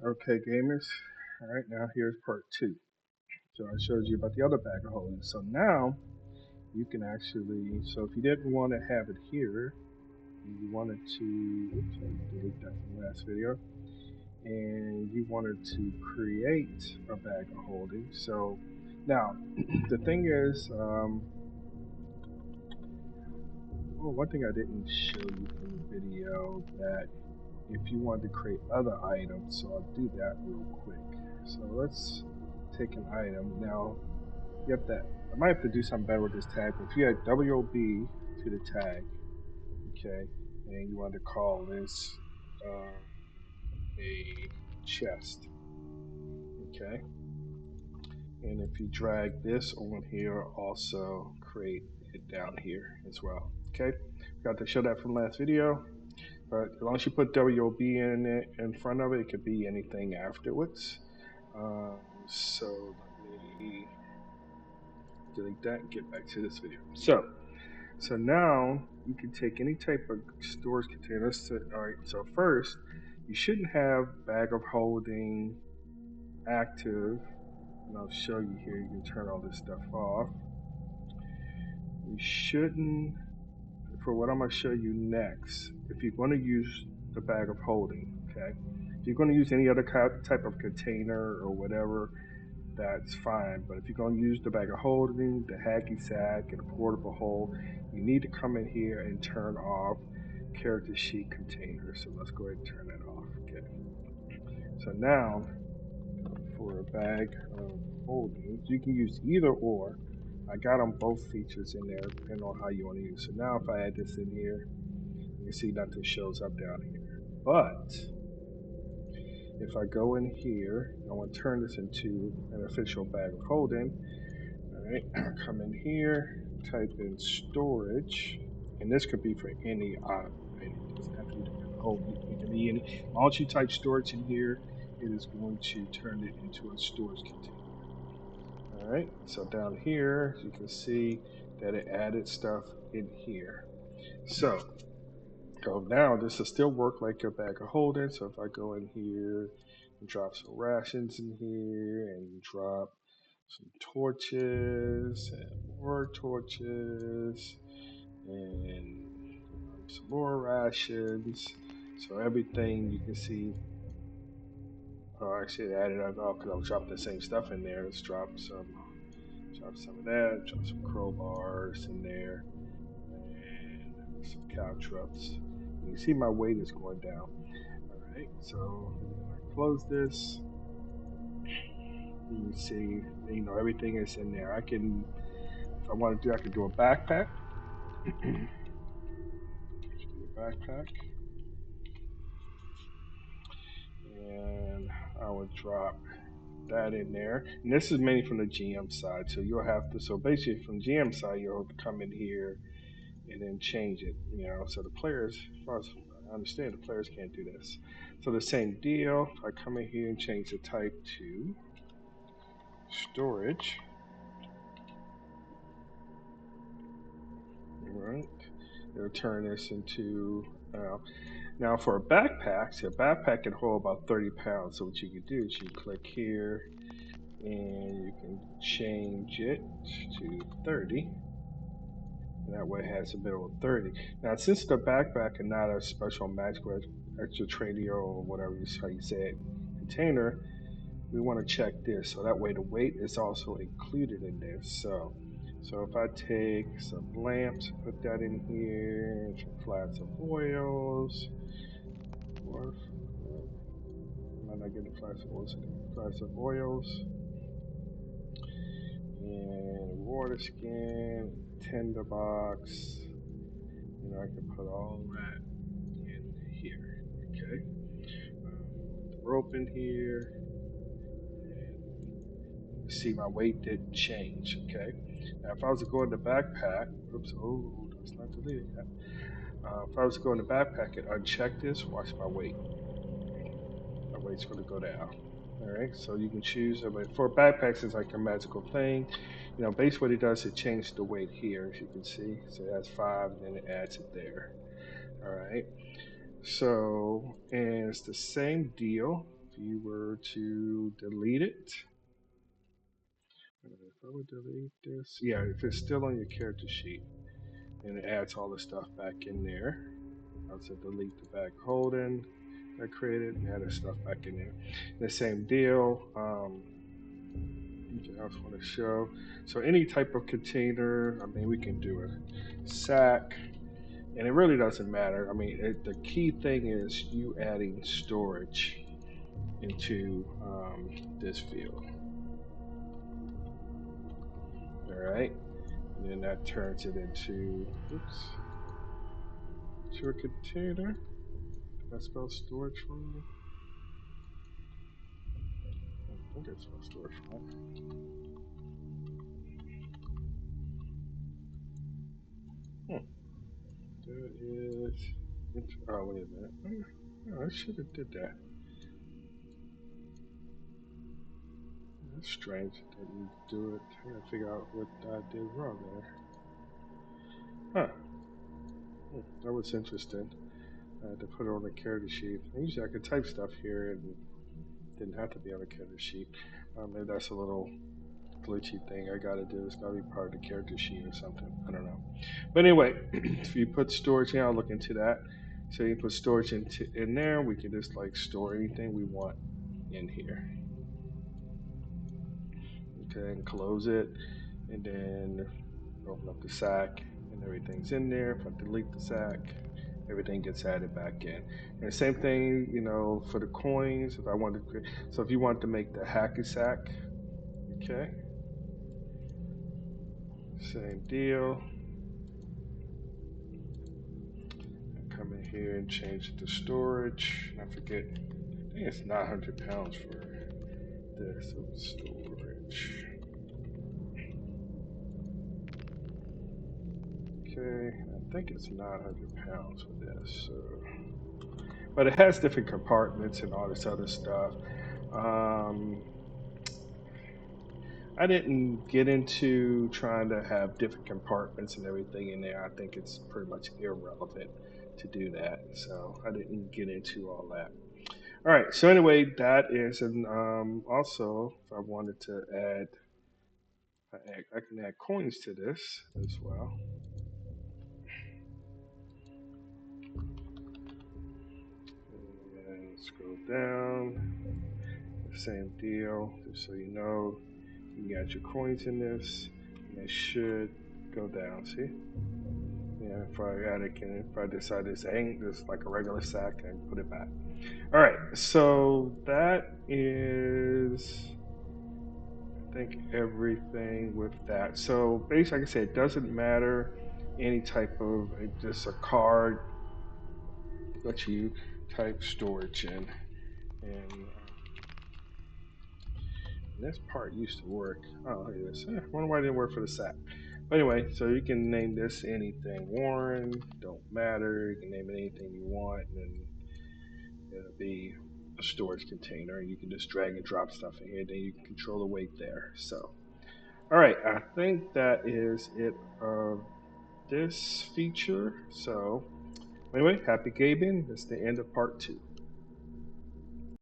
Okay, gamers. All right, now here's part two. So I showed you about the other bag of holding. So now you can actually, so if you didn't want to have it here, you wanted to, oops, I delete that from last video, and you wanted to create a bag of holding. So now the thing is, oh, one thing I didn't show you from the video that if you want to create other items, so I'll do that real quick. So let's take an item. Now, you have that. I might have to do something better with this tag, but if you add WOB to the tag, okay, and you want to call this a chest, okay, and if you drag this on here, also create it down here as well, okay. Got to show that from last video. But as long as you put WOB in it in front of it, it could be anything afterwards. So let me delete that and get back to this video. So now you can take any type of storage container. All right. So first, you shouldn't have bag of holding active, and I'll show you here. You can turn all this stuff off. You shouldn't, for what I'm going to show you next, if you're going to use the bag of holding, okay? If you're going to use any other type of container or whatever, that's fine. But if you're going to use the bag of holding, the hacky sack, and a portable hole, you need to come in here and turn off character sheet container. So let's go ahead and turn that off. Okay. So now for a bag of holding, you can use either or. I got them both features in there depending on how you want to use. So now if I add this in here, you can see nothing shows up down here. But if I go in here, I want to turn this into an official bag of holding. All right, come in here, type in storage, and this could be for any item. Right? It doesn't have to be the bag of holding. It can be any. Once you type storage in here, it is going to turn it into a storage container. All right, so down here, you can see that it added stuff in here. So now this will still work like a bag of holding. So if I go in here and drop some rations in here and drop some torches and more torches and some more rations. So everything you can see, oh, actually it added up because I was dropping the same stuff in there. Let's drop some of that, drop some crowbars in there, and some cow trucks. You can see my weight is going down. All right, so I close this. You can see, everything is in there. I can, if I want to do, I can do a backpack. Do a backpack, and I would drop that in there. And this is mainly from the GM side, so you'll have to. So basically, from GM side, you'll have to come in here and then change it. So the players, as far as I understand, the players can't do this. So the same deal. I come in here and change the type to storage. All right. It'll turn this into now for a backpack. See, a backpack can hold about 30 pounds. So what you can do is you click here and you can change it to 30. And that way it has a minimum of 30. Now, since the backpack is not a special magical extra trader or whatever how you say it container, we want to check this. So that way the weight is also included in this. So if I take some lamps, put that in here, some flats of oils, or I might not get the flats of oils, flats of oils, and water skin, tinder box. I can put all that in here. Okay. Put the rope in here. And see, my weight didn't change. Okay. Now, if I was to go in the backpack, oops, oh, that's not deleted yet. If I was to go in the backpack and uncheck this, watch my weight. My weight's going to go down. All right, so you can choose. But for backpacks, it's like a magical thing. Basically what it does, it changes the weight here, as you can see. So it has 5, and then it adds it there. All right. So, and it's the same deal. you were to delete it, if I would delete this, yeah, if it's still on your character sheet, and it adds all the stuff back in there. I would say delete the back holding I created and add the stuff back in there. The same deal. Okay, I just want to show. So any type of container, I mean, we can do a sack, and it really doesn't matter. I mean, the key thing is you adding storage into this field. All right, and then that turns it into, oops, to a container. Did I spell storage wrong? I think I spelled storage wrong. Hmm. That is. Oh, wait a minute. Oh, I should have did that. That's strange. It didn't do it. I gotta figure out what I did wrong there. Huh. That was interesting. I had to put it on the character sheet. Usually I could type stuff here and didn't have to be on the character sheet. Maybe that's a little glitchy thing I gotta do. It's gotta be part of the character sheet or something. I don't know. But anyway, if you put storage in, I'll look into that. So you put storage in there, we can just like store anything we want in here. Okay, and close it, and then open up the sack, and everything's in there. If I delete the sack, everything gets added back in. And same thing, for the coins. If I wanted to, so if you want to make the hacky sack, okay, same deal. Come in here and change it to storage. I forget. I think it's 900 pounds for this. So storage. Okay, I think it's 900 pounds for this. So, but it has different compartments and all this other stuff. Um, I didn't get into trying to have different compartments and everything in there. I think it's pretty much irrelevant to do that. So I didn't get into all that. All right. So anyway, that is, and also if I wanted to add, I can add coins to this as well. And scroll down, the same deal, just so you know. You got your coins in this, and they should go down. See? Yeah, if I add it, if I decide to hang this like a regular sack and put it back. All right, so that is, I think, everything with that. So basically, like I said, it doesn't matter any type of, just a card that you type storage in. And this part used to work. Oh, look at this. I wonder why it didn't work for the sack. But anyway, so you can name this anything. Warren, don't matter. You can name it anything you want, and it'll be a storage container. You can just drag and drop stuff in here. Then you can control the weight there. So, all right, I think that is it of this feature. So, anyway, happy gaming. That's the end of part 2.